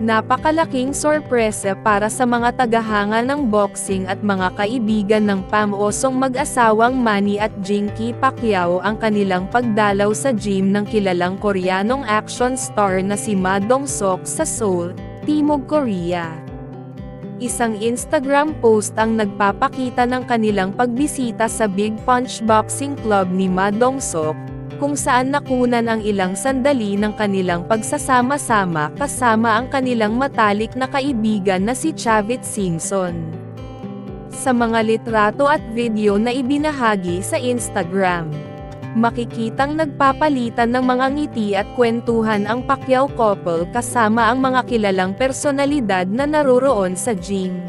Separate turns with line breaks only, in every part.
Napakalaking sorpresa para sa mga tagahanga ng boxing at mga kaibigan ng pamosong mag-asawang Manny at Jinky Pacquiao ang kanilang pagdalaw sa gym ng kilalang Koreanong action star na si Ma Dong-seok sa Seoul, Timog Korea. Isang Instagram post ang nagpapakita ng kanilang pagbisita sa Big Punch Boxing Club ni Ma Dong-seok, kung saan nakunan ang ilang sandali ng kanilang pagsasama-sama kasama ang kanilang matalik na kaibigan na si Chavit Singson. Sa mga litrato at video na ibinahagi sa Instagram, makikitang nagpapalitan ng mga ngiti at kwentuhan ang Pacquiao couple kasama ang mga kilalang personalidad na naroroon sa gym.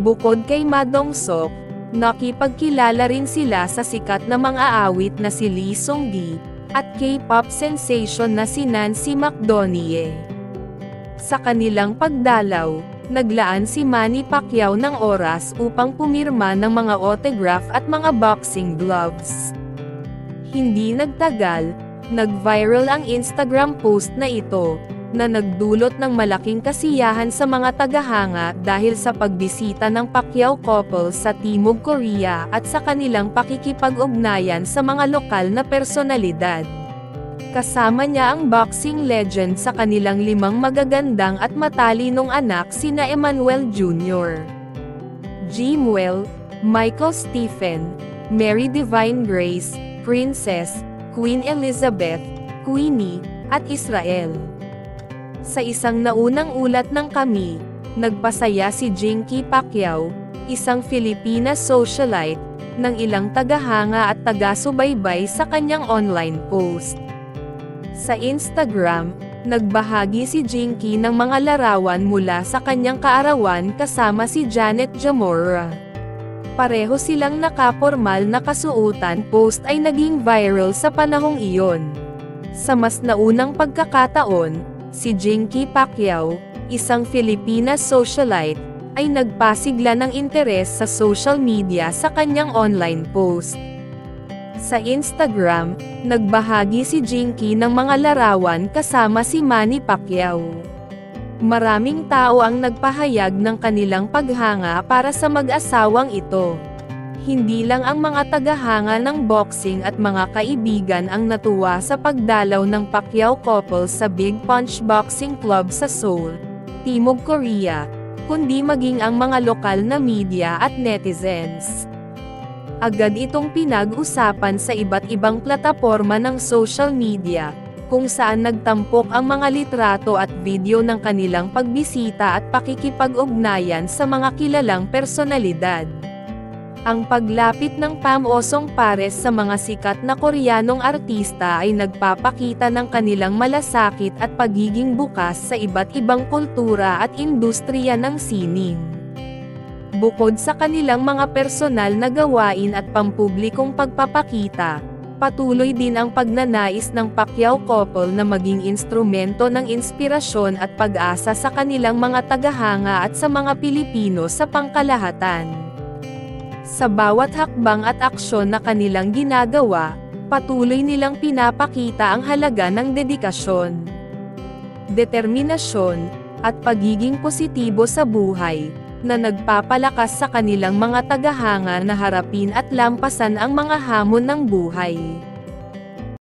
Bukod kay Ma Dong-seok, nakipagkilala rin sila sa sikat na mga awit na si Lee Seung-gi, at K-pop sensation na si Nancy McDonagh. Sa kanilang pagdalaw, naglaan si Manny Pacquiao ng oras upang pumirma ng mga autograph at mga boxing gloves. Hindi nagtagal, nag-viral ang Instagram post na ito, na nagdulot ng malaking kasiyahan sa mga tagahanga dahil sa pagbisita ng Pacquiao couple sa Timog Korea at sa kanilang pakikipag-ugnayan sa mga lokal na personalidad. Kasama niya ang boxing legend sa kanilang 5 magagandang at matalinong anak sina Emmanuel Jr., Jimwell, Michael Stephen, Mary Divine Grace, Princess, Queen Elizabeth, Queenie, at Israel. Sa isang naunang ulat ng Kami, nagpasaya si Jinky Pacquiao, isang Filipina socialite, ng ilang tagahanga at taga-subaybay sa kanyang online post. Sa Instagram, nagbahagi si Jinky ng mga larawan mula sa kanyang kaarawan kasama si Janet Jamora. Pareho silang nakapormal na kasuotan. Post ay naging viral sa panahong iyon. Sa mas naunang pagkakataon, si Jinky Pacquiao, isang Filipina socialite, ay nagpasigla ng interes sa social media sa kanyang online post. Sa Instagram, nagbahagi si Jinky ng mga larawan kasama si Manny Pacquiao. Maraming tao ang nagpahayag ng kanilang paghanga para sa mag-asawang ito. Hindi lang ang mga tagahanga ng boxing at mga kaibigan ang natuwa sa pagdalaw ng Pacquiao couple sa Big Punch Boxing Club sa Seoul, Timog Korea, kundi maging ang mga lokal na media at netizens. Agad itong pinag-usapan sa iba't ibang plataporma ng social media, kung saan nagtampok ang mga litrato at video ng kanilang pagbisita at pakikipag-ugnayan sa mga kilalang personalidad. Ang paglapit ng pamosong pares sa mga sikat na Koreanong artista ay nagpapakita ng kanilang malasakit at pagiging bukas sa iba't ibang kultura at industriya ng sining. Bukod sa kanilang mga personal na gawain at pampublikong pagpapakita, patuloy din ang pagnanais ng Pacquiao couple na maging instrumento ng inspirasyon at pag-asa sa kanilang mga tagahanga at sa mga Pilipino sa pangkalahatan. Sa bawat hakbang at aksyon na kanilang ginagawa, patuloy nilang pinapakita ang halaga ng dedikasyon, determinasyon, at pagiging positibo sa buhay, na nagpapalakas sa kanilang mga tagahanga na harapin at lampasan ang mga hamon ng buhay.